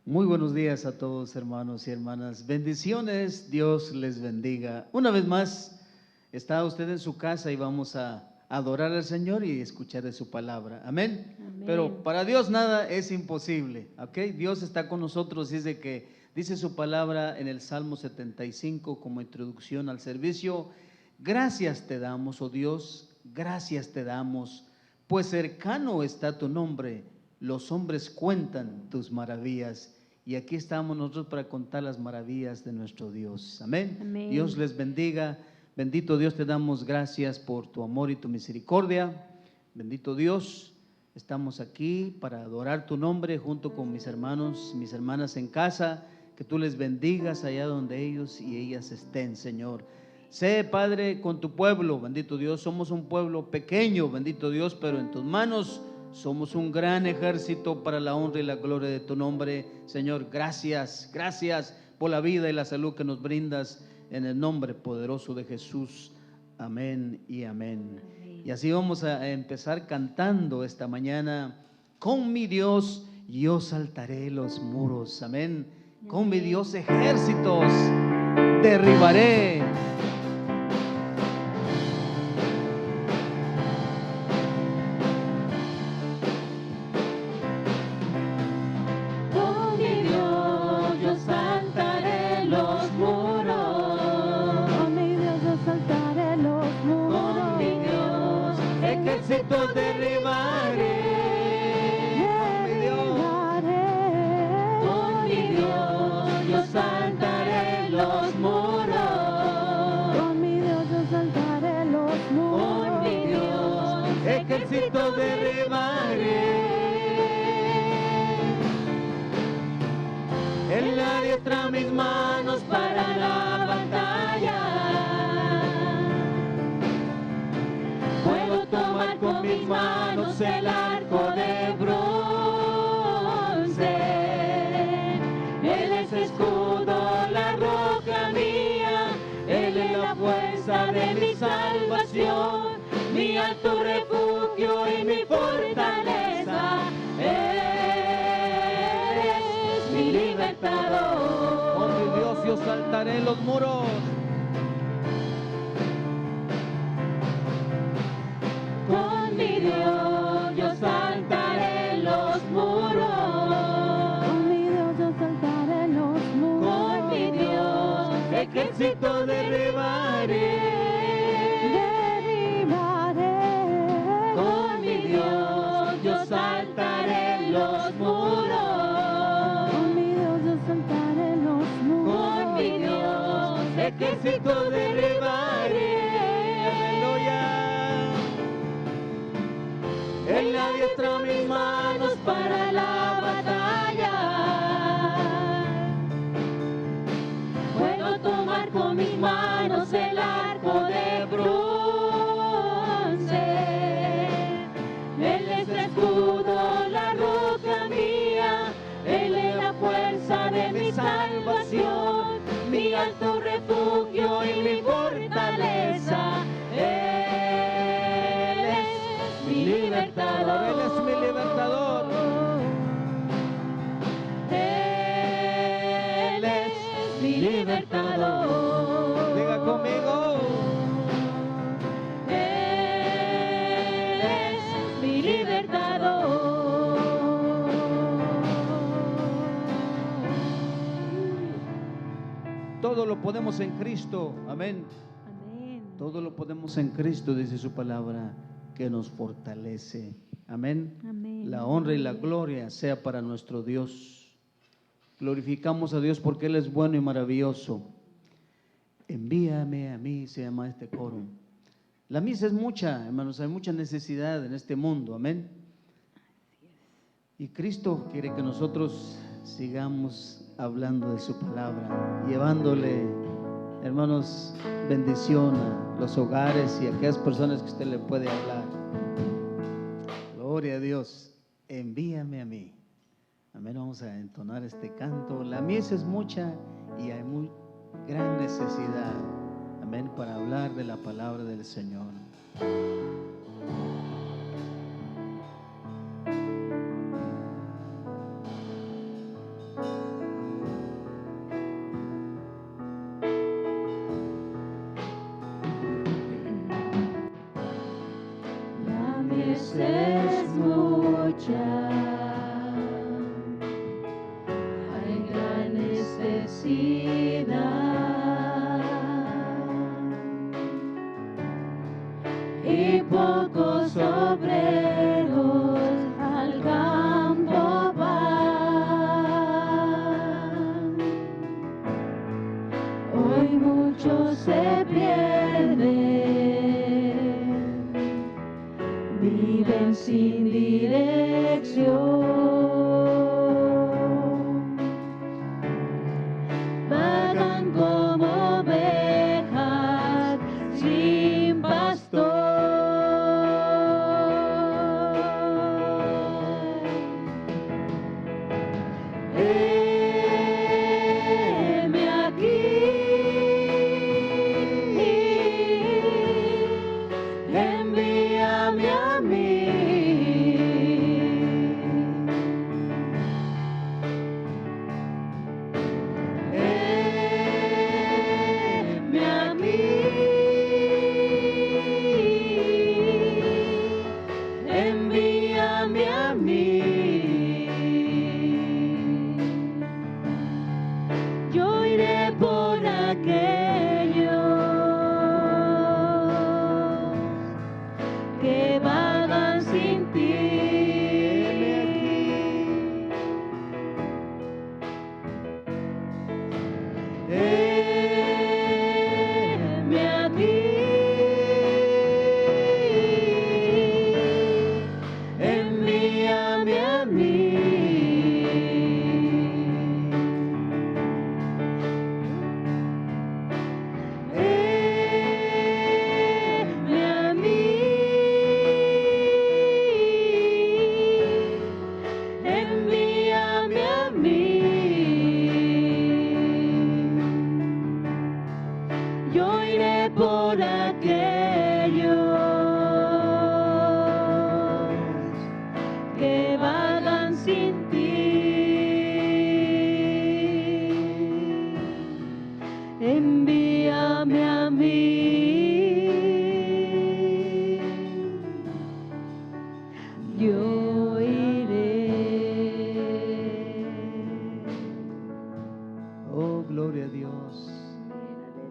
Muy buenos días a todos, hermanos y hermanas. Bendiciones, Dios les bendiga. Una vez más, está usted en su casa y vamos a adorar al Señor y escuchar de su palabra. Amén. Amén. Pero para Dios nada es imposible, ¿ok? Dios está con nosotros, dice su palabra en el Salmo 75 como introducción al servicio. Gracias te damos, oh Dios, gracias te damos, pues cercano está tu nombre, los hombres cuentan tus maravillas. Y aquí estamos nosotros para contar las maravillas de nuestro Dios. Amén. Amén. Dios les bendiga. Bendito Dios, te damos gracias por tu amor y tu misericordia. Bendito Dios, estamos aquí para adorar tu nombre junto con mis hermanos, mis hermanas en casa. Que tú les bendigas allá donde ellos y ellas estén, Señor. Sé, Padre, con tu pueblo. Bendito Dios, somos un pueblo pequeño, bendito Dios, pero en tus manos somos un gran ejército para la honra y la gloria de tu nombre. Señor, gracias por la vida y la salud que nos brindas en el nombre poderoso de Jesús. Amén y amén. Y así vamos a empezar cantando esta mañana. Con mi Dios yo saltaré los muros. Amén. Con mi Dios ejércitos derribaré. Él adiestra mis manos para la batalla. Puedo tomar con mis manos el arco de bronce. Él es escudo, la roca mía. Él es la fuerza de mi salvación, mi alto refugio y mi fortaleza. Con mi Dios yo saltaré los muros. Con mi Dios yo saltaré los muros. Con mi Dios yo saltaré los muros. Con mi Dios ejército derribaré. Con mi Dios yo saltaré los muros. Ejército derribaré. Aleluya. Él adiestra mis manos para la batalla. Puedo tomar con mis manos el arco de bronce. Él es el escudo, la roca mía. Él es la fuerza de mi salvación, mi alto refugio y mi fortaleza. Él es mi libertador. Él es mi libertador. Él es mi libertador. Diga conmigo. Él es mi libertador. Todo lo podemos en Cristo, amén. Amén. Todo lo podemos en Cristo, dice su palabra, que nos fortalece. Amén. Amén. La honra y la gloria sea para nuestro Dios. Glorificamos a Dios porque Él es bueno y maravilloso. Envíame a mí, se llama este coro. La misa es mucha, hermanos, hay mucha necesidad en este mundo, amén. Y Cristo quiere que nosotros sigamos hablando de su palabra, llevándole, hermanos, bendición a los hogares y a aquellas personas que usted le puede hablar. Gloria a Dios, envíame a mí. Amén, vamos a entonar este canto. La mies es mucha y hay muy gran necesidad, amén, para hablar de la palabra del Señor. necesidad y pocos obreros al campo van. Hoy muchos se pierden, viven sin dirección, vagan como ovejas sin pastor. Heme aquí, envíame a mí. Heme a mí, envíame a mí. Yo iré por aquellos que vagan sin ti. Heme aquí, envíame a mí. Heme a mí, envíame a mí. Yo iré por aquellos que vagan sin ti. Envíame a mí. Yo iré. Oh, gloria a Dios.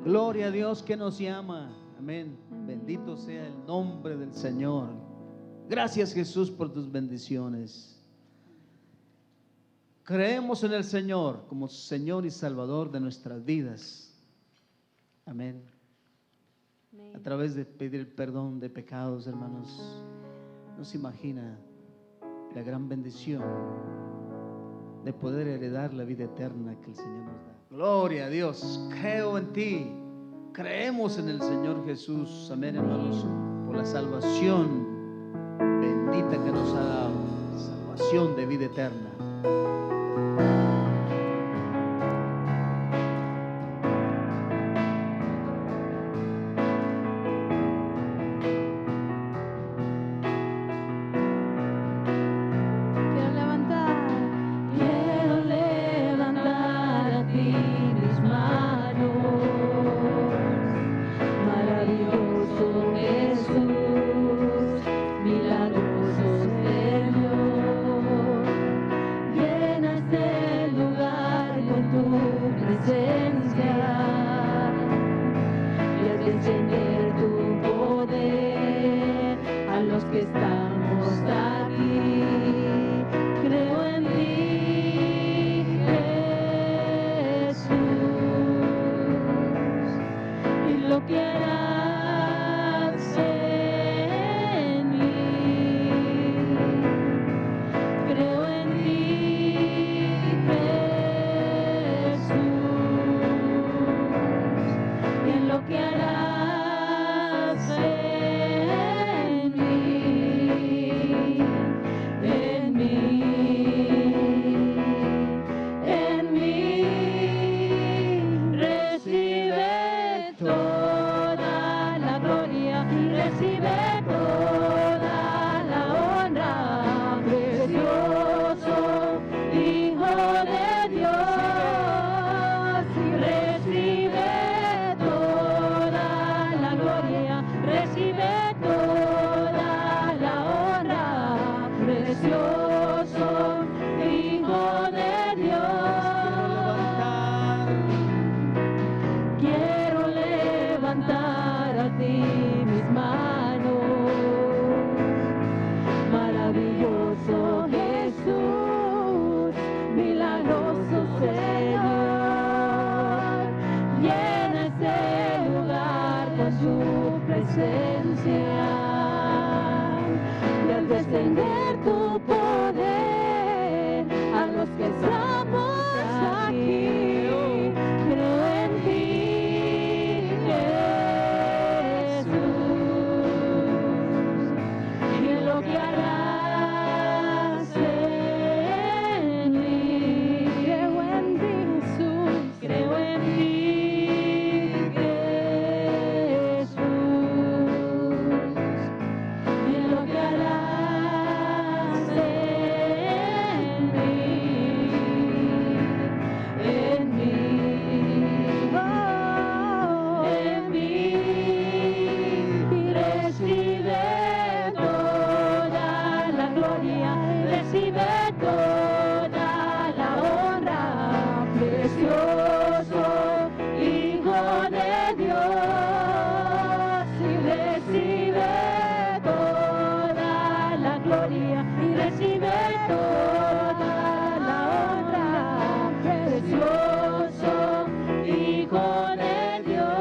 Gloria a Dios que nos llama. Amén. Bendito sea el nombre del Señor. Gracias, Jesús, por tus bendiciones. Creemos en el Señor como Señor y Salvador de nuestras vidas. Amén. A través de pedir el perdón de pecados, hermanos, no se imagina la gran bendición de poder heredar la vida eterna que el Señor nos da. Gloria a Dios. Creo en ti. Creemos en el Señor Jesús. Amén, hermanos, por la salvación bendita que nos ha dado. Salvación de vida eterna. Quiero levantar a ti mis manos. Maravilloso Jesús, milagroso Señor, llena su presencia y al descender tu poder a los que estamos aquí. Creo en ti, Jesús, y en lo que harás en mí. Creo en ti, Jesús. Creo en ti, Jesús, y en lo que harás en mí, en mí, oh, en mí. Y recibe toda la gloria, recibe toda la honra, precioso Hijo de Dios. Y recibe toda la gloria, y recibe toda la honra, precioso Hijo de Dios.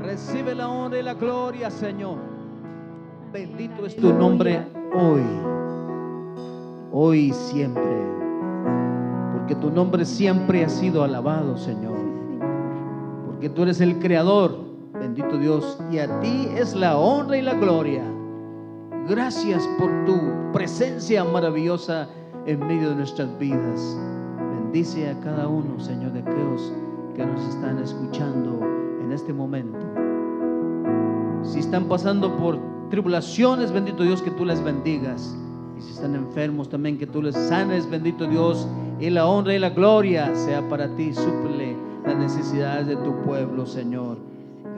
Recibe la honra y la gloria, Señor. Bendito es tu nombre hoy y siempre, porque tu nombre siempre ha sido alabado, Señor, porque tú eres el Creador, bendito Dios, y a ti es la honra y la gloria. Gracias por tu presencia maravillosa en medio de nuestras vidas. Bendice a cada uno, Señor, de aquellos que nos están escuchando en este momento. Si están pasando por tribulaciones, bendito Dios, que tú les bendigas. Y si están enfermos también, que tú les sanes, bendito Dios. Y la honra y la gloria sea para ti. Suple las necesidades de tu pueblo, Señor.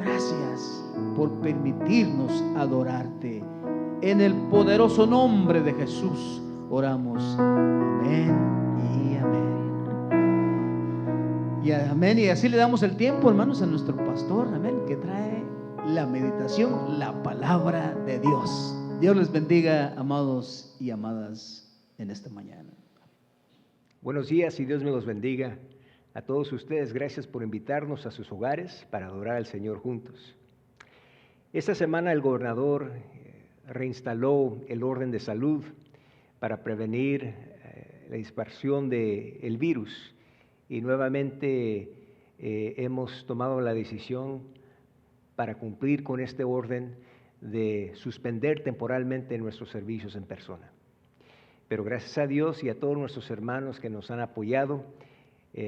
Gracias por permitirnos adorarte. En el poderoso nombre de Jesús oramos. Amén y amén. Y amén. Y así le damos el tiempo, hermanos, a nuestro pastor, amén, que trae la meditación, la palabra de Dios. Dios les bendiga, amados y amadas, en esta mañana. Buenos días y Dios me los bendiga a todos ustedes. Gracias por invitarnos a sus hogares para adorar al Señor juntos. Esta semana el gobernador reinstaló el orden de salud para prevenir la dispersión del virus y nuevamente hemos tomado la decisión para cumplir con este orden de suspender temporalmente nuestros servicios en persona. Pero gracias a Dios y a todos nuestros hermanos que nos han apoyado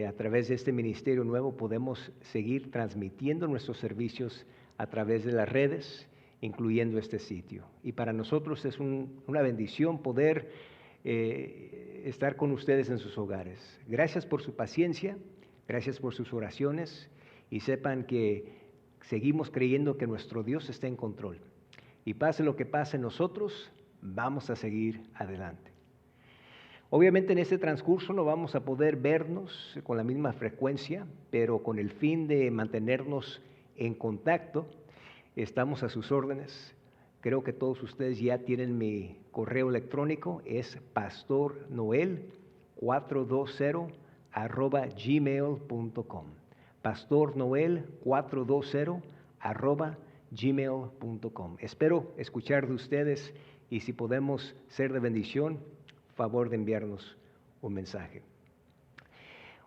a través de este ministerio nuevo, podemos seguir transmitiendo nuestros servicios a través de las redes, incluyendo este sitio. Y para nosotros es una bendición poder estar con ustedes en sus hogares. Gracias por su paciencia, gracias por sus oraciones y sepan que seguimos creyendo que nuestro Dios está en control. Y pase lo que pase, nosotros vamos a seguir adelante. Obviamente en este transcurso no vamos a poder vernos con la misma frecuencia, pero con el fin de mantenernos en contacto, estamos a sus órdenes. Creo que todos ustedes ya tienen mi correo electrónico, es pastornoel420@gmail.com. pastornoel420@gmail.com. Espero escuchar de ustedes y si podemos ser de bendición, favor de enviarnos un mensaje.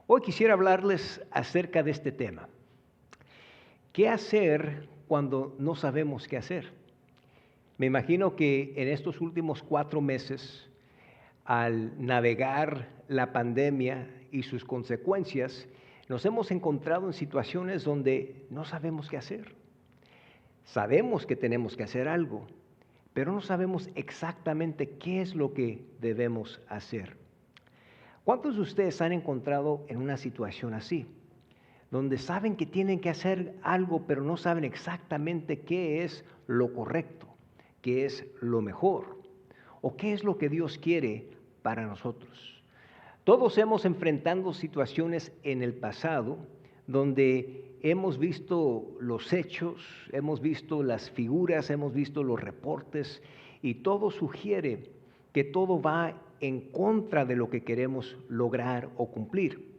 Hoy quisiera hablarles acerca de este tema. ¿Qué hacer cuando no sabemos qué hacer? Me imagino que en estos últimos 4 meses, al navegar la pandemia y sus consecuencias, nos hemos encontrado en situaciones donde no sabemos qué hacer. Sabemos que tenemos que hacer algo, pero no sabemos exactamente qué es lo que debemos hacer. ¿Cuántos de ustedes han encontrado en una situación así? Donde saben que tienen que hacer algo, pero no saben exactamente qué es lo correcto, qué es lo mejor, o qué es lo que Dios quiere para nosotros. Todos hemos enfrentado situaciones en el pasado donde hemos visto los hechos, hemos visto las figuras, hemos visto los reportes y todo sugiere que todo va en contra de lo que queremos lograr o cumplir.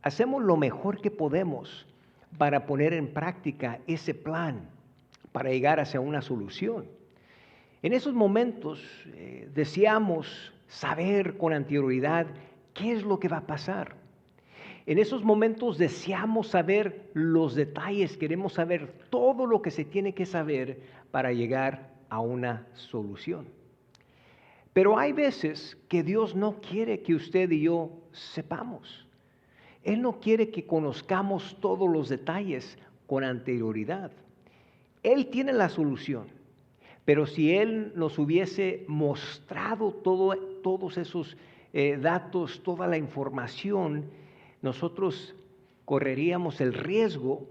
hacemos lo mejor que podemos para poner en práctica ese plan, para llegar hacia una solución. En esos momentos deseamos saber con anterioridad qué es lo que va a pasar. En esos momentos deseamos saber los detalles, queremos saber todo lo que se tiene que saber para llegar a una solución. Pero hay veces que Dios no quiere que usted y yo sepamos. Él no quiere que conozcamos todos los detalles con anterioridad. Él tiene la solución, pero si Él nos hubiese mostrado todos esos datos, toda la información, nosotros correríamos el riesgo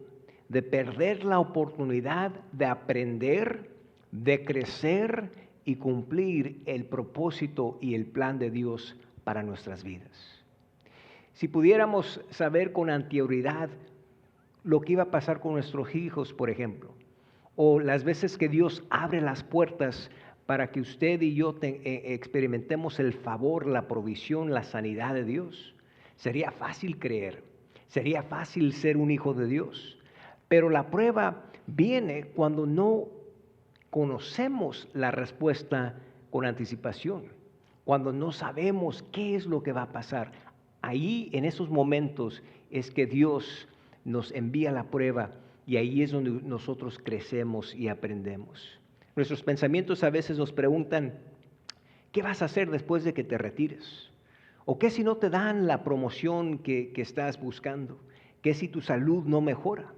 de perder la oportunidad de aprender, de crecer y cumplir el propósito y el plan de Dios para nuestras vidas. Si pudiéramos saber con anterioridad lo que iba a pasar con nuestros hijos, por ejemplo, o las veces que Dios abre las puertas para que usted y yo experimentemos el favor, la provisión, la sanidad de Dios, sería fácil creer, sería fácil ser un hijo de Dios. Pero la prueba viene cuando no conocemos la respuesta con anticipación, cuando no sabemos qué es lo que va a pasar. Ahí, en esos momentos, es que Dios nos envía la prueba y ahí es donde nosotros crecemos y aprendemos. Nuestros pensamientos a veces nos preguntan, ¿qué vas a hacer después de que te retires? ¿O qué si no te dan la promoción que estás buscando? ¿Qué si tu salud no mejora?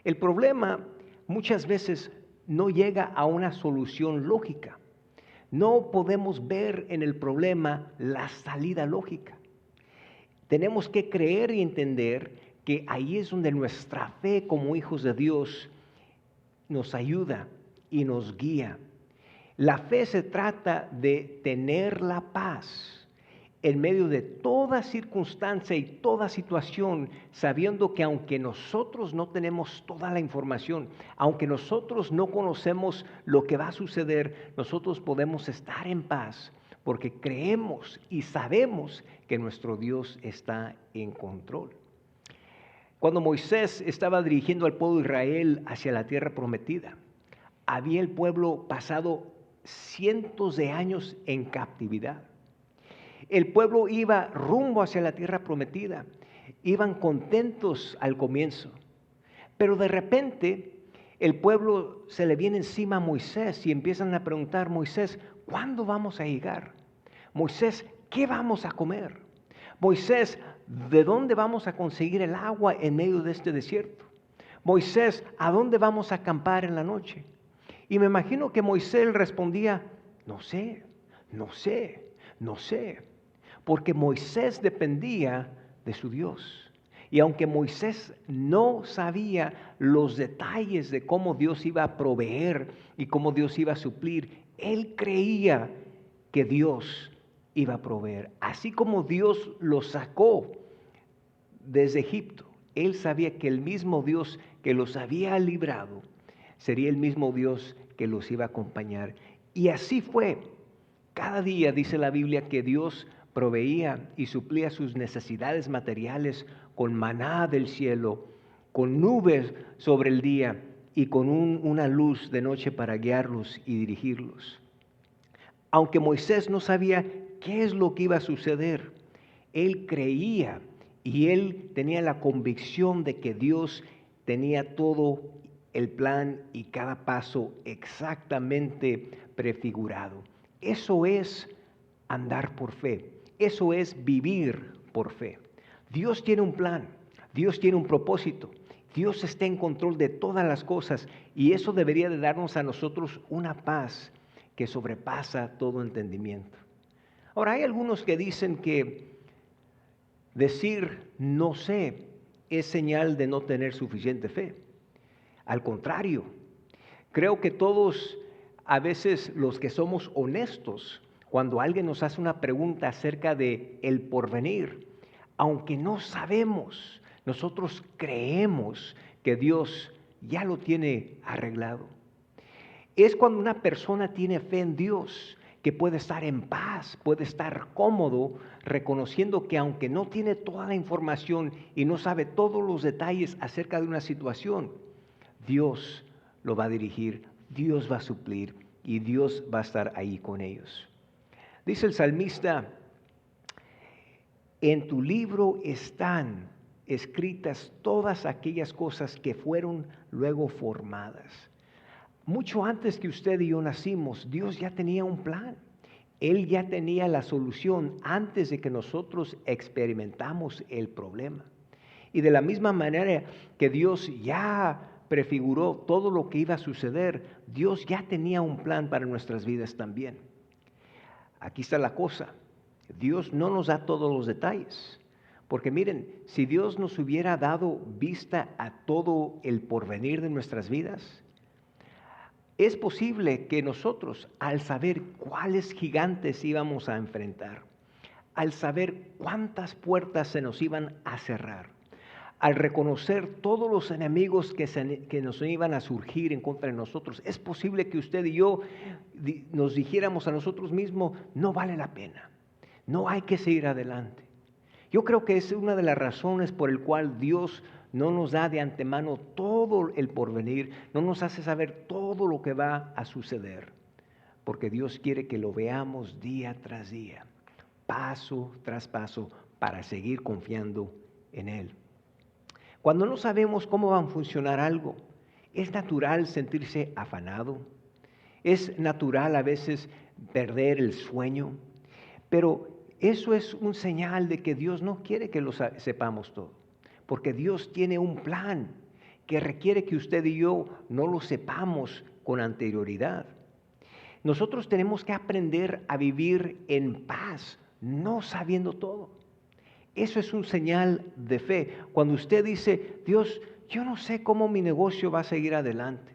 El problema muchas veces no llega a una solución lógica. No podemos ver en el problema la salida lógica. Tenemos que creer y entender que ahí es donde nuestra fe como hijos de Dios nos ayuda y nos guía. La fe se trata de tener la paz en medio de toda circunstancia y toda situación, sabiendo que aunque nosotros no tenemos toda la información, aunque nosotros no conocemos lo que va a suceder, nosotros podemos estar en paz, porque creemos y sabemos que nuestro Dios está en control. Cuando Moisés estaba dirigiendo al pueblo de Israel hacia la tierra prometida, había el pueblo pasado cientos de años en captividad. El pueblo iba rumbo hacia la tierra prometida, iban contentos al comienzo, pero de repente el pueblo se le viene encima a Moisés y empiezan a preguntar, Moisés, ¿cuándo vamos a llegar? Moisés, ¿qué vamos a comer? Moisés, ¿de dónde vamos a conseguir el agua en medio de este desierto? Moisés, ¿a dónde vamos a acampar en la noche? Y me imagino que Moisés respondía, no sé, porque Moisés dependía de su Dios. Y aunque Moisés no sabía los detalles de cómo Dios iba a proveer y cómo Dios iba a suplir, él creía que Dios iba a proveer. Así como Dios los sacó desde Egipto, él sabía que el mismo Dios que los había librado sería el mismo Dios que los iba a acompañar. Y así fue. Cada día dice la Biblia que Dios proveía y suplía sus necesidades materiales con maná del cielo, con nubes sobre el día y con una luz de noche para guiarlos y dirigirlos. Aunque Moisés no sabía qué es lo que iba a suceder, él creía y él tenía la convicción de que Dios tenía todo el plan y cada paso exactamente prefigurado. Eso es andar por fe. Eso es vivir por fe. Dios tiene un plan, Dios tiene un propósito, Dios está en control de todas las cosas y eso debería de darnos a nosotros una paz que sobrepasa todo entendimiento. Ahora, hay algunos que dicen que decir no sé es señal de no tener suficiente fe. Al contrario, creo que todos, a veces los que somos honestos, cuando alguien nos hace una pregunta acerca de el porvenir, aunque no sabemos, nosotros creemos que Dios ya lo tiene arreglado. Es cuando una persona tiene fe en Dios que puede estar en paz, puede estar cómodo, reconociendo que aunque no tiene toda la información y no sabe todos los detalles acerca de una situación, Dios lo va a dirigir, Dios va a suplir y Dios va a estar ahí con ellos. Dice el salmista, en tu libro están escritas todas aquellas cosas que fueron luego formadas. Mucho antes que usted y yo nacimos, Dios ya tenía un plan. Él ya tenía la solución antes de que nosotros experimentamos el problema. Y de la misma manera que Dios ya prefiguró todo lo que iba a suceder, Dios ya tenía un plan para nuestras vidas también. Aquí está la cosa. Dios no nos da todos los detalles. Porque miren, si Dios nos hubiera dado vista a todo el porvenir de nuestras vidas, es posible que nosotros, al saber cuáles gigantes íbamos a enfrentar, al saber cuántas puertas se nos iban a cerrar, al reconocer todos los enemigos que nos iban a surgir en contra de nosotros, es posible que usted y yo nos dijéramos a nosotros mismos, no vale la pena, no hay que seguir adelante. Yo creo que es una de las razones por el cual Dios no nos da de antemano todo el porvenir, no nos hace saber todo lo que va a suceder, porque Dios quiere que lo veamos día tras día, paso tras paso, para seguir confiando en Él. Cuando no sabemos cómo va a funcionar algo, es natural sentirse afanado, es natural a veces perder el sueño, pero eso es un señal de que Dios no quiere que lo sepamos todo, porque Dios tiene un plan que requiere que usted y yo no lo sepamos con anterioridad. Nosotros tenemos que aprender a vivir en paz, no sabiendo todo. Eso es un señal de fe. Cuando usted dice, Dios, yo no sé cómo mi negocio va a seguir adelante.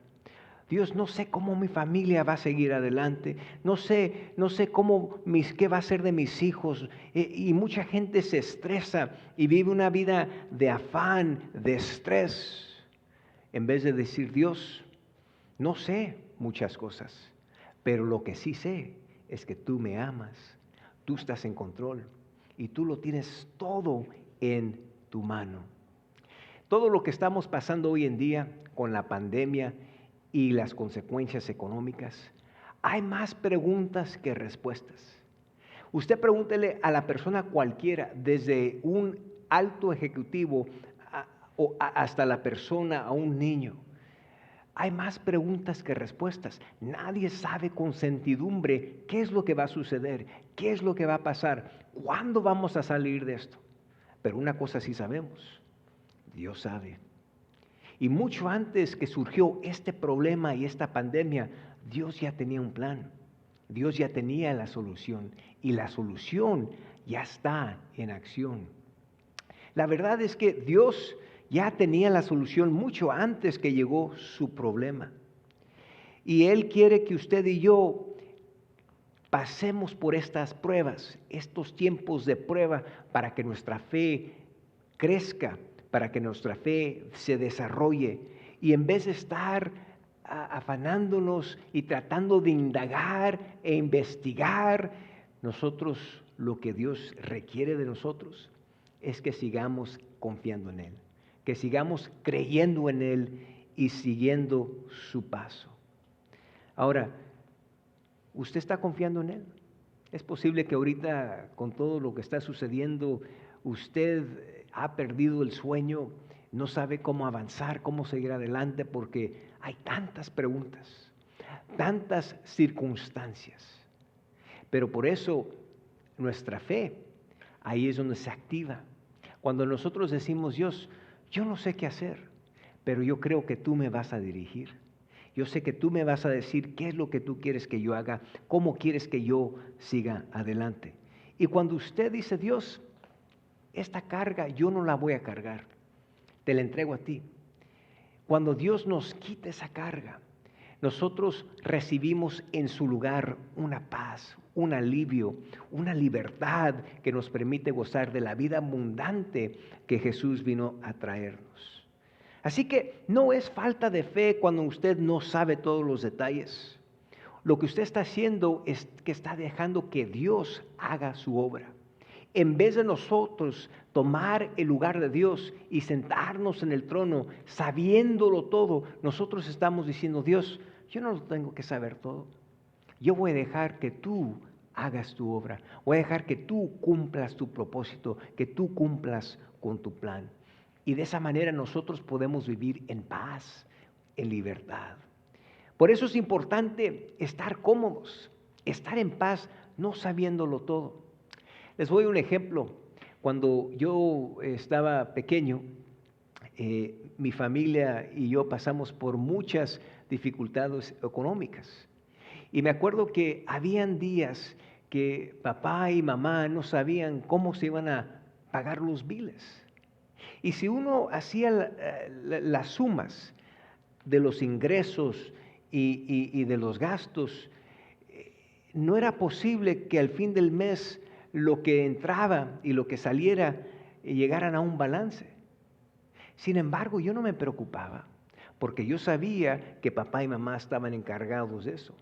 Dios, no sé cómo mi familia va a seguir adelante, no sé cómo qué va a ser de mis hijos. Y mucha gente se estresa y vive una vida de afán, de estrés, en vez de decir, Dios, no sé muchas cosas, pero lo que sí sé es que tú me amas, tú estás en control y tú lo tienes todo en tu mano. Todo lo que estamos pasando hoy en día con la pandemia y las consecuencias económicas, hay más preguntas que respuestas. Usted pregúntele a la persona cualquiera, desde un alto ejecutivo hasta la persona, a un niño. Hay más preguntas que respuestas. Nadie sabe con certidumbre qué es lo que va a suceder, qué es lo que va a pasar, cuándo vamos a salir de esto. Pero una cosa sí sabemos, Dios sabe. Y mucho antes que surgió este problema y esta pandemia, Dios ya tenía un plan. Dios ya tenía la solución. Y la solución ya está en acción. La verdad es que Dios ya tenía la solución mucho antes que llegó su problema. Y Él quiere que usted y yo pasemos por estas pruebas, estos tiempos de prueba, para que nuestra fe crezca, para que nuestra fe se desarrolle, y en vez de estar afanándonos y tratando de indagar e investigar, nosotros lo que Dios requiere de nosotros es que sigamos confiando en Él, que sigamos creyendo en Él y siguiendo su paso. Ahora, ¿usted está confiando en Él? Es posible que ahorita, con todo lo que está sucediendo, usted ha perdido el sueño, no sabe cómo avanzar, cómo seguir adelante, porque hay tantas preguntas, tantas circunstancias. Pero por eso nuestra fe, ahí es donde se activa. Cuando nosotros decimos, Dios, yo no sé qué hacer, pero yo creo que tú me vas a dirigir. Yo sé que tú me vas a decir qué es lo que tú quieres que yo haga, cómo quieres que yo siga adelante. Y cuando usted dice, Dios, esta carga yo no la voy a cargar, te la entrego a ti. Cuando Dios nos quita esa carga, nosotros recibimos en su lugar una paz, un alivio, una libertad que nos permite gozar de la vida abundante que Jesús vino a traernos. Así que no es falta de fe cuando usted no sabe todos los detalles. lo que usted está haciendo es que está dejando que Dios haga su obra. En vez de nosotros tomar el lugar de Dios y sentarnos en el trono sabiéndolo todo, nosotros estamos diciendo, Dios, yo no lo tengo que saber todo. Yo voy a dejar que tú hagas tu obra. Voy a dejar que tú cumplas tu propósito, que tú cumplas con tu plan. Y de esa manera nosotros podemos vivir en paz, en libertad. Por eso es importante estar cómodos, estar en paz, no sabiéndolo todo. Les doy un ejemplo. Cuando yo estaba pequeño, mi familia y yo pasamos por muchas dificultades económicas. Y me acuerdo que habían días que papá y mamá no sabían cómo se iban a pagar los biles. Y si uno hacía las sumas de los ingresos y de los gastos, no era posible que al fin del mes lo que entraba y lo que saliera llegaran a un balance. Sin embargo, yo no me preocupaba, porque yo sabía que papá y mamá estaban encargados de eso.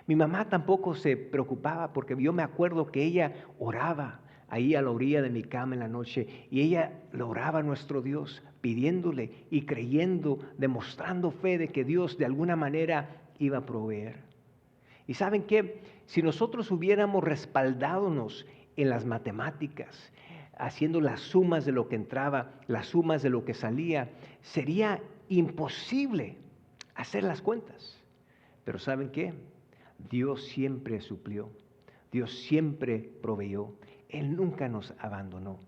Mi mamá tampoco se preocupaba, porque yo me acuerdo que ella oraba ahí a la orilla de mi cama en la noche, y ella le oraba a nuestro Dios, pidiéndole y creyendo, demostrando fe de que Dios de alguna manera iba a proveer. Y ¿saben qué? Si nosotros hubiéramos respaldadonos en las matemáticas, haciendo las sumas de lo que entraba, las sumas de lo que salía, sería imposible hacer las cuentas. Pero ¿saben qué? Dios siempre suplió, Dios siempre proveyó, Él nunca nos abandonó.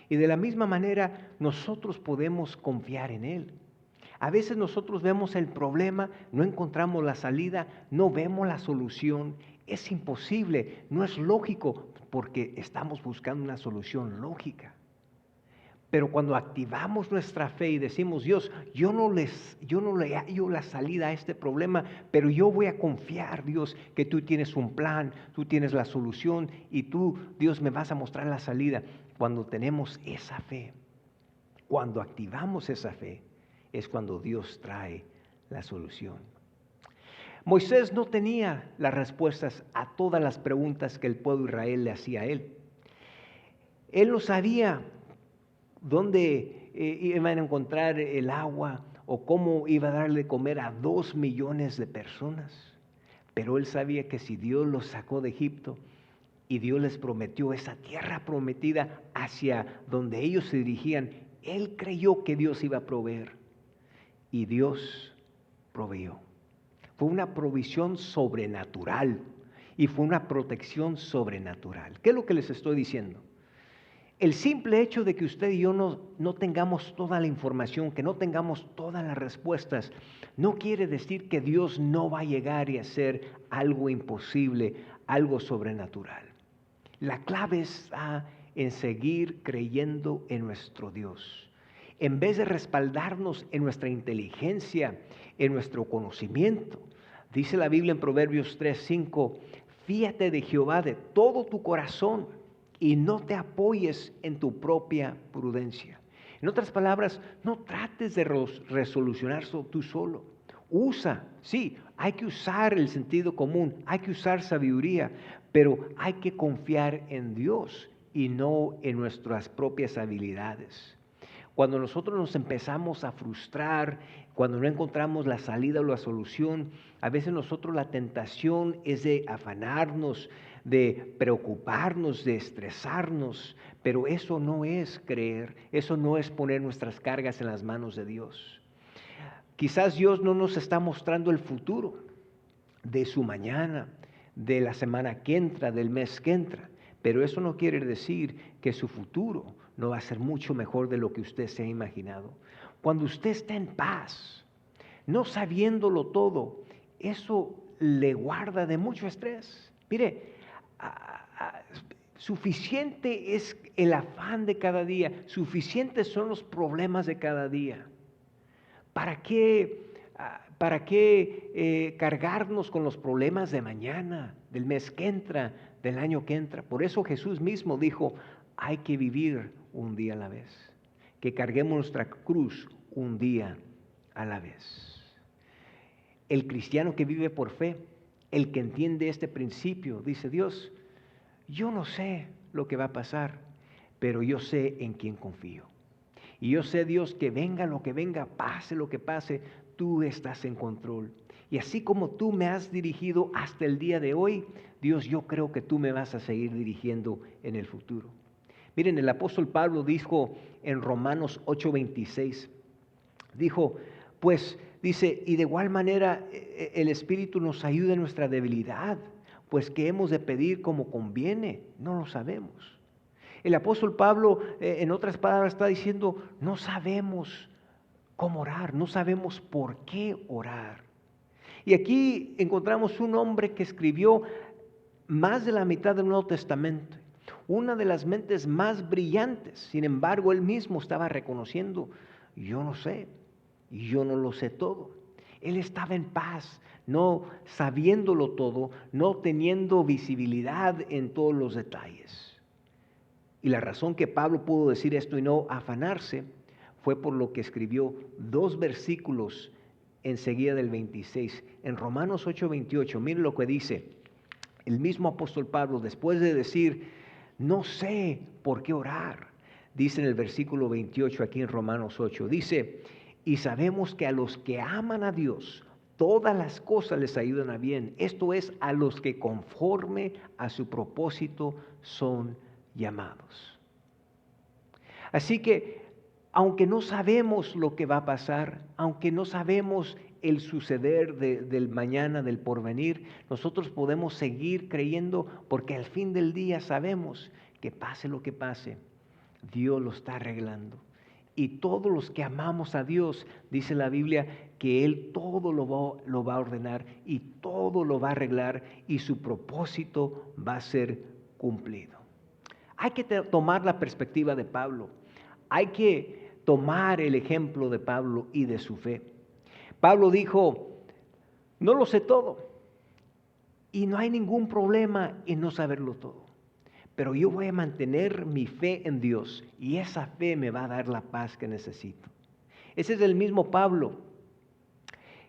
Y de la misma manera nosotros podemos confiar en Él. A veces nosotros vemos el problema, no encontramos la salida, no vemos la solución. Es imposible, no es lógico, porque estamos buscando una solución lógica. Pero cuando activamos nuestra fe y decimos, Dios, yo no le hallo la salida a este problema, pero yo voy a confiar, Dios, que tú tienes un plan, tú tienes la solución y tú, Dios, me vas a mostrar la salida. Cuando tenemos esa fe, cuando activamos esa fe, es cuando Dios trae la solución. Moisés no tenía las respuestas a todas las preguntas que el pueblo de Israel le hacía a él. Él no sabía dónde iban a encontrar el agua o cómo iba a darle de comer a 2 millones de personas. Pero él sabía que si Dios los sacó de Egipto y Dios les prometió esa tierra prometida hacia donde ellos se dirigían, él creyó que Dios iba a proveer. Y Dios proveyó. Fue una provisión sobrenatural y fue una protección sobrenatural. ¿Qué es lo que les estoy diciendo? El simple hecho de que usted y yo no tengamos toda la información, que no tengamos todas las respuestas, no quiere decir que Dios no va a llegar y hacer algo imposible, algo sobrenatural. La clave está en seguir creyendo en nuestro Dios. En vez de respaldarnos en nuestra inteligencia, en nuestro conocimiento, dice la Biblia en Proverbios 3:5, fíate de Jehová de todo tu corazón y no te apoyes en tu propia prudencia. En otras palabras, no trates de resolucionar tú solo. Sí, hay que usar el sentido común, hay que usar sabiduría, pero hay que confiar en Dios y no en nuestras propias habilidades. Cuando nosotros nos empezamos a frustrar, cuando no encontramos la salida o la solución, a veces nosotros la tentación es de afanarnos, de preocuparnos, de estresarnos, pero eso no es creer, eso no es poner nuestras cargas en las manos de Dios. Quizás Dios no nos está mostrando el futuro de su mañana, de la semana que entra, del mes que entra, pero eso no quiere decir que su futuro no va a ser mucho mejor de lo que usted se ha imaginado. Cuando usted está en paz, no sabiéndolo todo, eso le guarda de mucho estrés. Mire, suficiente es el afán de cada día, suficientes son los problemas de cada día. ¿Para qué cargarnos con los problemas de mañana, del mes que entra, del año que entra? Por eso Jesús mismo dijo, hay que vivir un día a la vez, que carguemos nuestra cruz un día a la vez. El cristiano que vive por fe el que entiende este principio, dice Dios, yo no sé lo que va a pasar, pero yo sé en quién confío. Y yo sé, Dios, que venga lo que venga, pase lo que pase, tú estás en control. Y así como tú me has dirigido hasta el día de hoy, Dios, yo creo que tú me vas a seguir dirigiendo en el futuro. Miren, el apóstol Pablo dijo en Romanos 8:26, dijo, pues, dice, y de igual manera el Espíritu nos ayuda en nuestra debilidad, pues que hemos de pedir como conviene, no lo sabemos. El apóstol Pablo, en otras palabras, está diciendo, no sabemos cómo orar, no sabemos por qué orar. Y aquí encontramos un hombre que escribió más de la mitad del Nuevo Testamento, una de las mentes más brillantes. Sin embargo, él mismo estaba reconociendo, yo no sé, y yo no lo sé todo. Él estaba en paz, no sabiéndolo todo, no teniendo visibilidad en todos los detalles. Y la razón que Pablo pudo decir esto y no afanarse fue por lo que escribió 2 versículos enseguida del 26. En Romanos 8:28, miren lo que dice el mismo apóstol Pablo, después de decir, no sé por qué orar, dice en el versículo 28 aquí en Romanos 8, dice, y sabemos que a los que aman a Dios, todas las cosas les ayudan a bien, esto es, a los que conforme a su propósito son llamados. Así que, aunque no sabemos lo que va a pasar, aunque no sabemos el suceder del mañana, del porvenir, nosotros podemos seguir creyendo porque al fin del día sabemos que pase lo que pase, Dios lo está arreglando. Y todos los que amamos a Dios, dice la Biblia, que Él todo lo va a ordenar y todo lo va a arreglar y su propósito va a ser cumplido. Hay que tomar la perspectiva de Pablo. Hay que tomar el ejemplo de Pablo y de su fe. Pablo dijo, no lo sé todo y no hay ningún problema en no saberlo todo, pero yo voy a mantener mi fe en Dios y esa fe me va a dar la paz que necesito. Ese es el mismo Pablo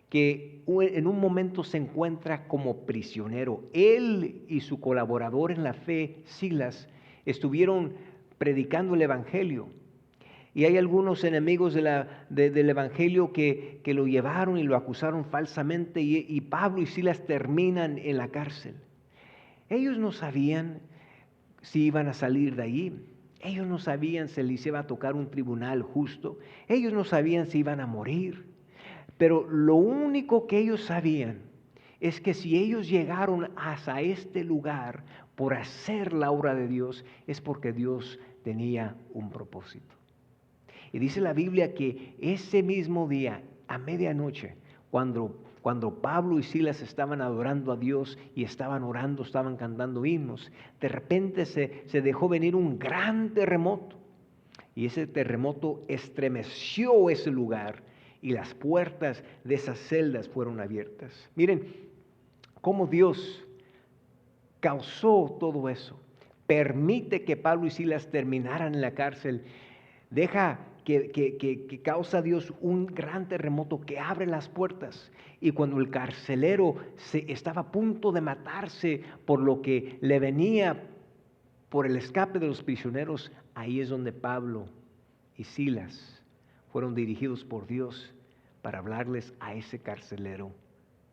que en un momento se encuentra como prisionero. Él y su colaborador en la fe, Silas, estuvieron predicando el Evangelio. Y hay algunos enemigos del Evangelio que lo llevaron y lo acusaron falsamente y Pablo y Silas terminan en la cárcel. Ellos no sabían si iban a salir de allí. Ellos no sabían si les iba a tocar un tribunal justo. Ellos no sabían si iban a morir. Pero lo único que ellos sabían es que si ellos llegaron hasta este lugar por hacer la obra de Dios, es porque Dios tenía un propósito. Y dice la Biblia que ese mismo día, a medianoche, cuando Pablo y Silas estaban adorando a Dios y estaban orando, estaban cantando himnos, de repente se dejó venir un gran terremoto. Y ese terremoto estremeció ese lugar y las puertas de esas celdas fueron abiertas. Miren cómo Dios causó todo eso. Permite que Pablo y Silas terminaran en la cárcel. Deja que causa Dios un gran terremoto que abre las puertas. Y cuando el carcelero estaba a punto de matarse por lo que le venía por el escape de los prisioneros, ahí es donde Pablo y Silas fueron dirigidos por Dios para hablarles a ese carcelero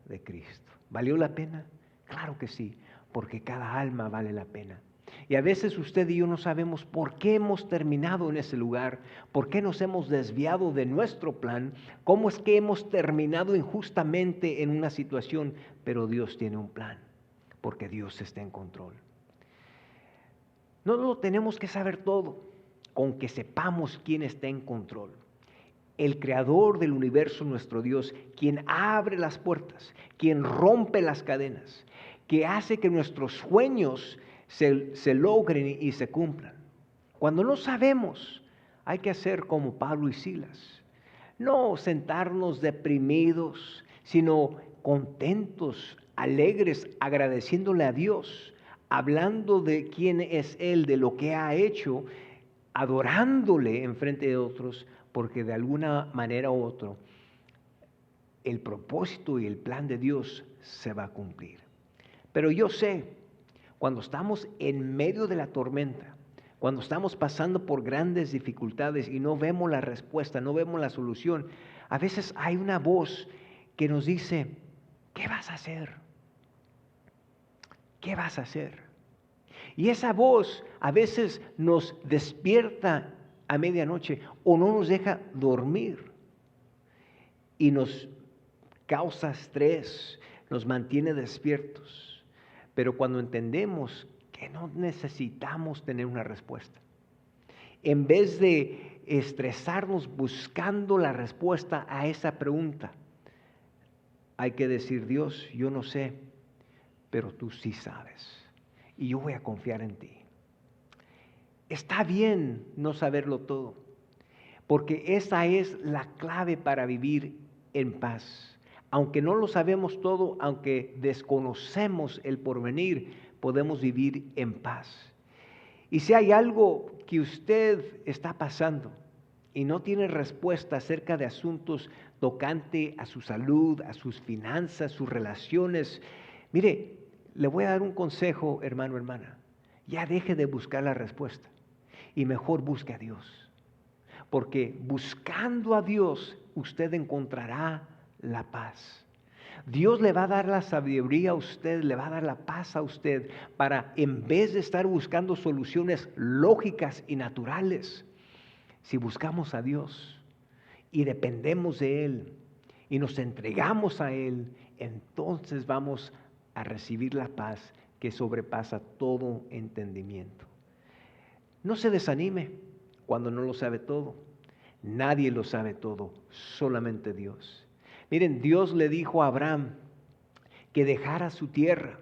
de Cristo. ¿Valió la pena? Claro que sí, porque cada alma vale la pena. Y a veces usted y yo no sabemos por qué hemos terminado en ese lugar, por qué nos hemos desviado de nuestro plan, cómo es que hemos terminado injustamente en una situación, pero Dios tiene un plan, porque Dios está en control. No lo tenemos que saber todo, con que sepamos quién está en control. El creador del universo, nuestro Dios, quien abre las puertas, quien rompe las cadenas, que hace que nuestros sueños se logren y se cumplan. Cuando no sabemos, hay que hacer como Pablo y Silas. No sentarnos deprimidos, sino contentos, alegres, agradeciéndole a Dios, hablando de quién es Él, de lo que ha hecho, adorándole en frente de otros, porque de alguna manera u otra, el propósito y el plan de Dios se va a cumplir. Pero yo sé, cuando estamos en medio de la tormenta, cuando estamos pasando por grandes dificultades y no vemos la respuesta, no vemos la solución, a veces hay una voz que nos dice, ¿qué vas a hacer? ¿Qué vas a hacer? Y esa voz a veces nos despierta a medianoche o no nos deja dormir y nos causa estrés, nos mantiene despiertos. Pero cuando entendemos que no necesitamos tener una respuesta, en vez de estresarnos buscando la respuesta a esa pregunta, hay que decir, Dios, yo no sé, pero tú sí sabes. Y yo voy a confiar en ti. Está bien no saberlo todo, porque esa es la clave para vivir en paz. Aunque no lo sabemos todo, aunque desconocemos el porvenir, podemos vivir en paz. Y si hay algo que usted está pasando y no tiene respuesta acerca de asuntos tocante a su salud, a sus finanzas, sus relaciones, mire, le voy a dar un consejo, hermano, hermana. Ya deje de buscar la respuesta y mejor busque a Dios. Porque buscando a Dios, usted encontrará la paz. Dios le va a dar la sabiduría a usted, le va a dar la paz a usted para, en vez de estar buscando soluciones lógicas y naturales, si buscamos a Dios y dependemos de Él y nos entregamos a Él, entonces vamos a recibir la paz que sobrepasa todo entendimiento. No se desanime cuando no lo sabe todo. Nadie lo sabe todo, solamente Dios. Miren, Dios le dijo a Abraham que dejara su tierra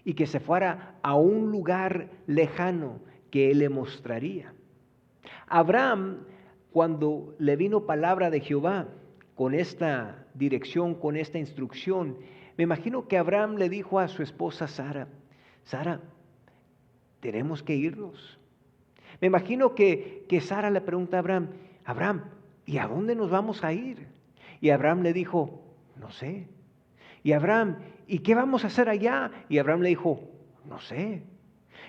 y que se fuera a un lugar lejano que Él le mostraría. Abraham, cuando le vino palabra de Jehová con esta dirección, con esta instrucción, me imagino que Abraham le dijo a su esposa Sara, Sara, tenemos que irnos. Me imagino que Sara le pregunta a Abraham, Abraham, ¿y a dónde nos vamos a ir? Y Abraham le dijo, no sé. Y Abraham, ¿y qué vamos a hacer allá? Y Abraham le dijo, no sé.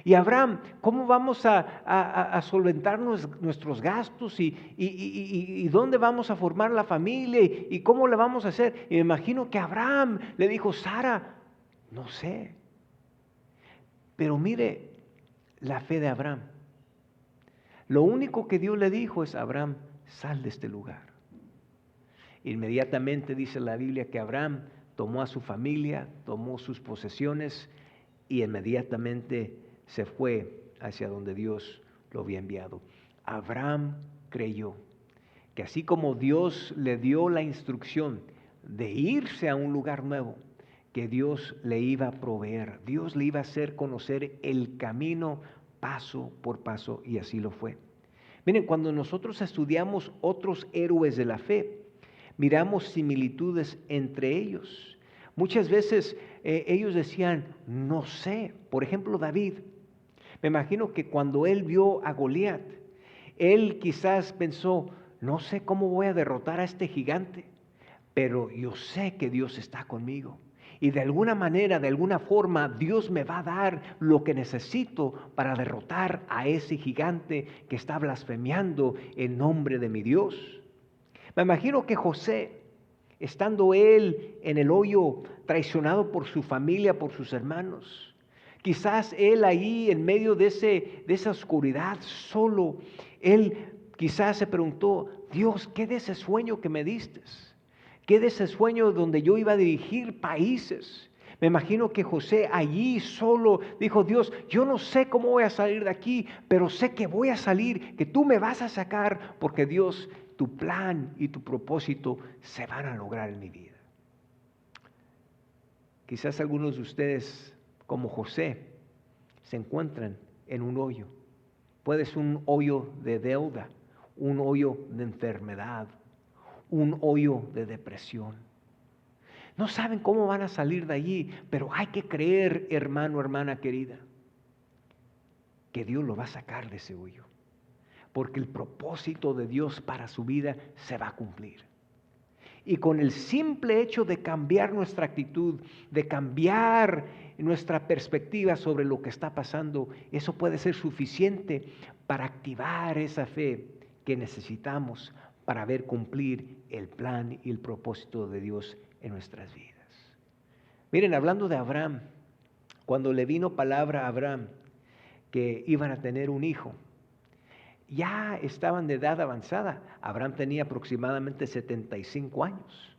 Y Abraham, ¿cómo vamos a solventar nuestros gastos? ¿Y dónde vamos a formar la familia? ¿Y cómo le vamos a hacer? Y me imagino que Abraham le dijo, Sara, no sé. Pero mire la fe de Abraham. Lo único que Dios le dijo es, Abraham, sal de este lugar. Inmediatamente dice la Biblia que Abraham tomó a su familia, tomó sus posesiones y inmediatamente se fue hacia donde Dios lo había enviado. Abraham creyó que así como Dios le dio la instrucción de irse a un lugar nuevo, que Dios le iba a proveer, Dios le iba a hacer conocer el camino paso por paso, y así lo fue. Miren, cuando nosotros estudiamos otros héroes de la fe, miramos similitudes entre ellos. Muchas veces ellos decían, no sé. Por ejemplo, David. Me imagino que cuando él vio a Goliat, él quizás pensó, no sé cómo voy a derrotar a este gigante, pero yo sé que Dios está conmigo. Y de alguna manera, de alguna forma, Dios me va a dar lo que necesito para derrotar a ese gigante que está blasfemiando en nombre de mi Dios. Me imagino que José, estando él en el hoyo, traicionado por su familia, por sus hermanos, quizás él ahí en medio de esa oscuridad, solo, él quizás se preguntó, Dios, ¿qué de ese sueño que me diste? ¿Qué de ese sueño donde yo iba a dirigir países? Me imagino que José allí solo dijo, Dios, yo no sé cómo voy a salir de aquí, pero sé que voy a salir, que tú me vas a sacar, porque Dios, tu plan y tu propósito se van a lograr en mi vida. Quizás algunos de ustedes, como José, se encuentran en un hoyo. Puede ser un hoyo de deuda, un hoyo de enfermedad, un hoyo de depresión. No saben cómo van a salir de allí, pero hay que creer, hermano, hermana querida, que Dios lo va a sacar de ese hoyo, porque el propósito de Dios para su vida se va a cumplir. Y con el simple hecho de cambiar nuestra actitud, de cambiar nuestra perspectiva sobre lo que está pasando, eso puede ser suficiente para activar esa fe que necesitamos para ver cumplir el plan y el propósito de Dios en nuestras vidas. Miren, hablando de Abraham, cuando le vino palabra a Abraham que iban a tener un hijo, ya estaban de edad avanzada. Abraham tenía aproximadamente 75 años.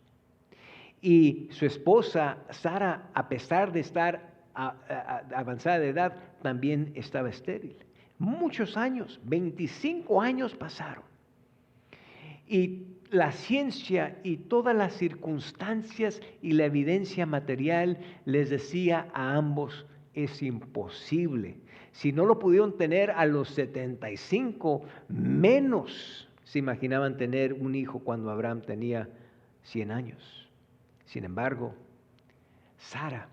Y su esposa, Sara, a pesar de estar avanzada de edad, también estaba estéril. Muchos años, 25 años pasaron. Y la ciencia y todas las circunstancias y la evidencia material les decía a ambos, es imposible. Si no lo pudieron tener a los 75, menos se imaginaban tener un hijo cuando Abraham tenía 100 años. Sin embargo, Sara,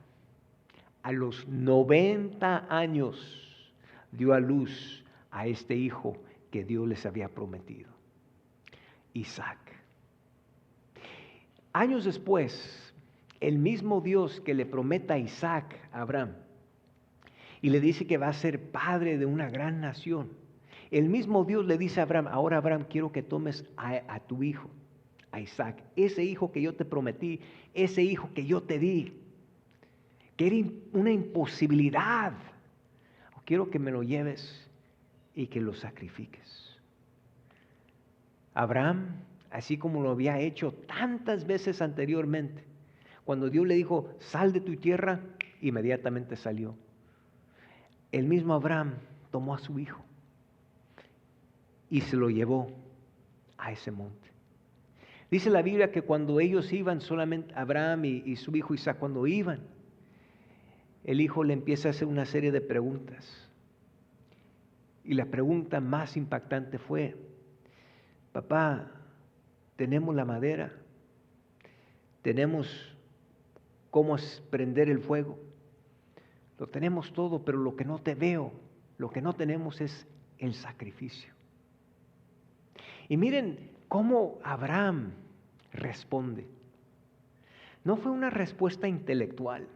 a los 90 años, dio a luz a este hijo que Dios les había prometido, Isaac. Años después, el mismo Dios que le promete a Isaac a Abraham y le dice que va a ser padre de una gran nación, el mismo Dios le dice a Abraham, ahora Abraham, quiero que tomes a tu hijo, a Isaac, ese hijo que yo te prometí, ese hijo que yo te di, que era una imposibilidad. Quiero que me lo lleves y que lo sacrifiques. Abraham, así como lo había hecho tantas veces anteriormente, cuando Dios le dijo, sal de tu tierra, inmediatamente salió. El mismo Abraham tomó a su hijo y se lo llevó a ese monte. Dice la Biblia que cuando ellos iban, solamente Abraham y su hijo Isaac, cuando iban, el hijo le empieza a hacer una serie de preguntas. Y la pregunta más impactante fue, papá, tenemos la madera, tenemos cómo prender el fuego, lo tenemos todo, pero lo que no te veo, lo que no tenemos es el sacrificio. Y miren cómo Abraham responde. No fue una respuesta intelectual,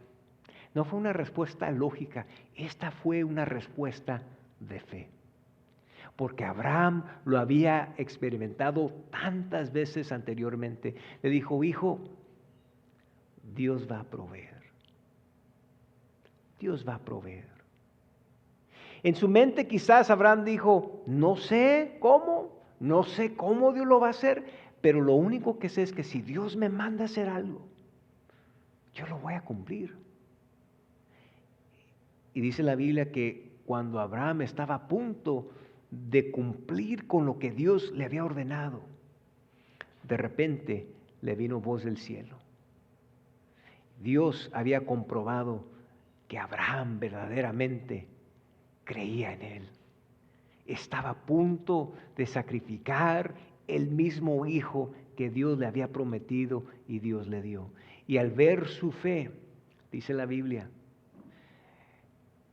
no fue una respuesta lógica, esta fue una respuesta de fe. Porque Abraham lo había experimentado tantas veces anteriormente. Le dijo, hijo, Dios va a proveer. Dios va a proveer. En su mente quizás Abraham dijo, no sé cómo Dios lo va a hacer, pero lo único que sé es que si Dios me manda a hacer algo, yo lo voy a cumplir. Y dice la Biblia que cuando Abraham estaba a punto de cumplir con lo que Dios le había ordenado, de repente le vino voz del cielo. Dios había comprobado que Abraham verdaderamente creía en él. Estaba a punto de sacrificar el mismo hijo que Dios le había prometido y Dios le dio. Y al ver su fe, dice la Biblia,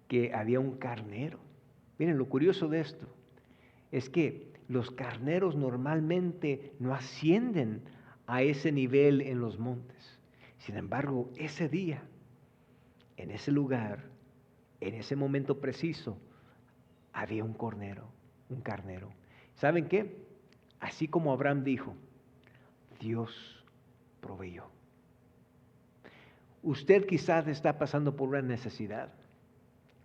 que había un carnero. Miren, lo curioso de esto es que los carneros normalmente no ascienden a ese nivel en los montes. Sin embargo, ese día, en ese lugar, en ese momento preciso, había un carnero. ¿Saben qué? Así como Abraham dijo, Dios proveyó. Usted quizás está pasando por una necesidad.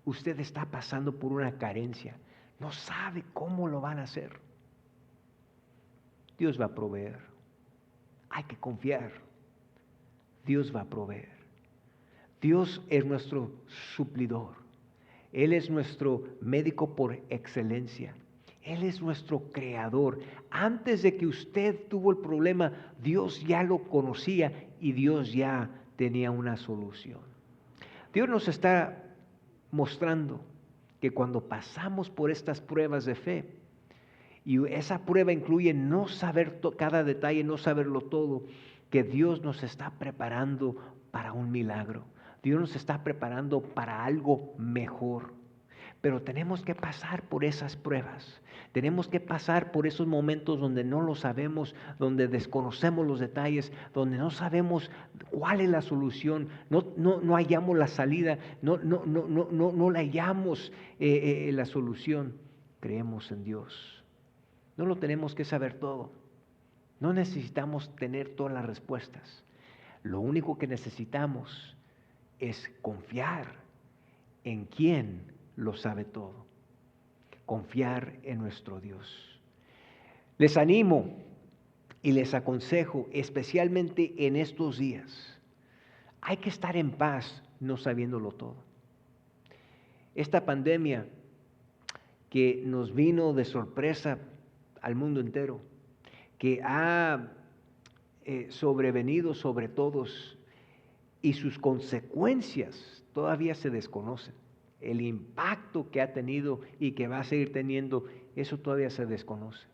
Usted está pasando por una carencia. No sabe cómo lo van a hacer. Dios va a proveer. Hay que confiar. Dios va a proveer. Dios es nuestro suplidor. Él es nuestro médico por excelencia. Él es nuestro creador. Antes de que usted tuvo el problema, Dios ya lo conocía y Dios ya tenía una solución. Dios nos está mostrando que cuando pasamos por estas pruebas de fe, y esa prueba incluye no saber cada detalle, no saberlo todo, que Dios nos está preparando para un milagro. Dios nos está preparando para algo mejor. Pero tenemos que pasar por esas pruebas. Tenemos que pasar por esos momentos donde no lo sabemos, donde desconocemos los detalles, donde no sabemos cuál es la solución, no hallamos la salida, no la hallamos la solución. Creemos en Dios. No lo tenemos que saber todo. No necesitamos tener todas las respuestas. Lo único que necesitamos es confiar en quien lo sabe todo. Confiar en nuestro Dios. Les animo y les aconsejo, especialmente en estos días, hay que estar en paz no sabiéndolo todo. Esta pandemia que nos vino de sorpresa al mundo entero, que ha sobrevenido sobre todos y sus consecuencias todavía se desconocen. El impacto que ha tenido y que va a seguir teniendo, eso todavía se desconoce.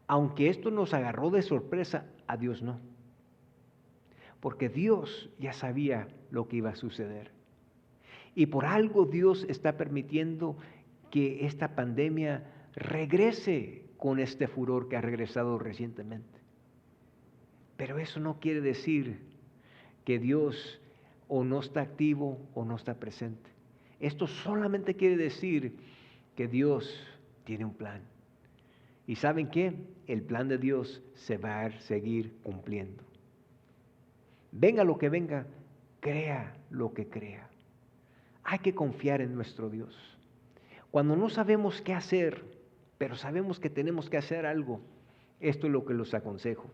Aunque esto nos agarró de sorpresa, a Dios no. Porque Dios ya sabía lo que iba a suceder. Y por algo Dios está permitiendo que esta pandemia regrese con este furor que ha regresado recientemente. Pero eso no quiere decir que Dios o no está activo o no está presente. Esto solamente quiere decir que Dios tiene un plan. ¿Y saben qué? El plan de Dios se va a seguir cumpliendo. Venga lo que venga, crea lo que crea. Hay que confiar en nuestro Dios. Cuando no sabemos qué hacer, pero sabemos que tenemos que hacer algo, esto es lo que los aconsejo.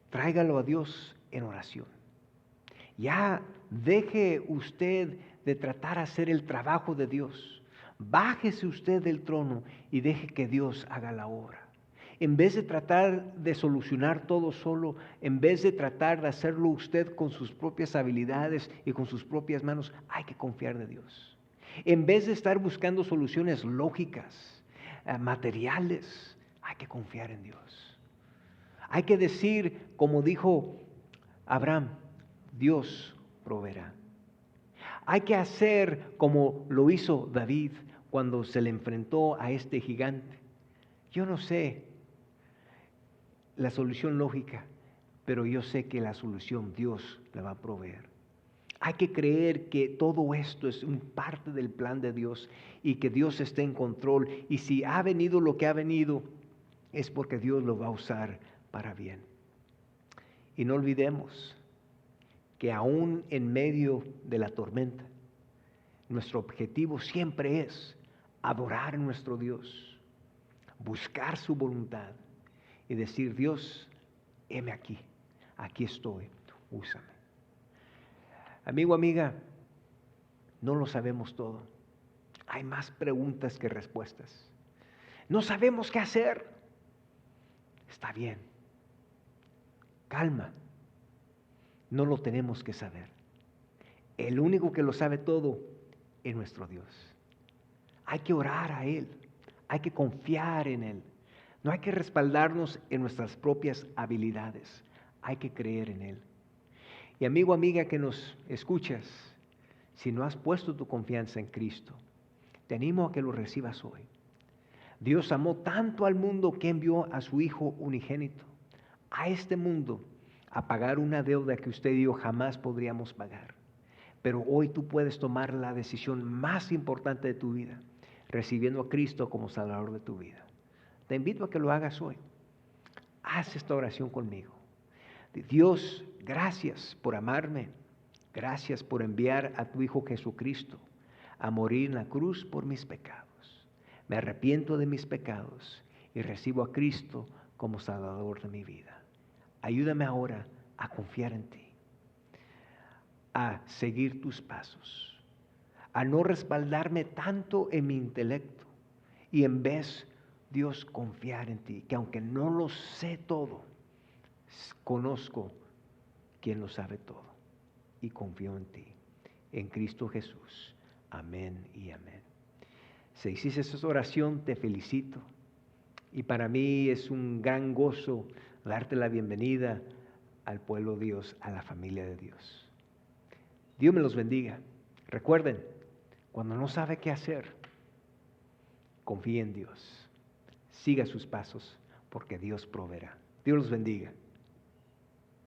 Tráigalo a Dios en oración. Ya deje usted de tratar de hacer el trabajo de Dios. Bájese usted del trono y deje que Dios haga la obra. En vez de tratar de solucionar todo solo, en vez de tratar de hacerlo usted con sus propias habilidades y con sus propias manos, hay que confiar en Dios. En vez de estar buscando soluciones lógicas, materiales, hay que confiar en Dios. Hay que decir, como dijo Abraham, Dios proveerá. Hay que hacer como lo hizo David cuando se le enfrentó a este gigante. Yo no sé la solución lógica, pero yo sé que la solución Dios la va a proveer. Hay que creer que todo esto es un parte del plan de Dios y que Dios está en control. Y si ha venido lo que ha venido, es porque Dios lo va a usar para bien. Y no olvidemos que aún en medio de la tormenta, nuestro objetivo siempre es adorar a nuestro Dios, buscar su voluntad y decir, Dios, heme aquí estoy, úsame. Amigo, amiga, no lo sabemos todo. Hay más preguntas que respuestas. No sabemos qué hacer. Está bien. Calma. No lo tenemos que saber. El único que lo sabe todo es nuestro Dios. Hay que orar a Él. Hay que confiar en Él. No hay que respaldarnos en nuestras propias habilidades. Hay que creer en Él. Y amigo, amiga que nos escuchas, si no has puesto tu confianza en Cristo, te animo a que lo recibas hoy. Dios amó tanto al mundo que envió a su Hijo unigénito a este mundo a pagar una deuda que usted y yo jamás podríamos pagar. Pero hoy tú puedes tomar la decisión más importante de tu vida, recibiendo a Cristo como Salvador de tu vida. Te invito a que lo hagas hoy. Haz esta oración conmigo. Dios, gracias por amarme. Gracias por enviar a tu Hijo Jesucristo a morir en la cruz por mis pecados. Me arrepiento de mis pecados y recibo a Cristo como Salvador de mi vida. Ayúdame ahora a confiar en ti, a seguir tus pasos, a no respaldarme tanto en mi intelecto y en vez, Dios, confiar en ti, que aunque no lo sé todo, conozco quien lo sabe todo y confío en ti, en Cristo Jesús. Amén y amén. Si hiciste esa oración, te felicito. Y para mí es un gran gozo darte la bienvenida al pueblo de Dios, a la familia de Dios. Dios me los bendiga. Recuerden, cuando no sabe qué hacer, confíe en Dios. Siga sus pasos, porque Dios proveerá. Dios los bendiga.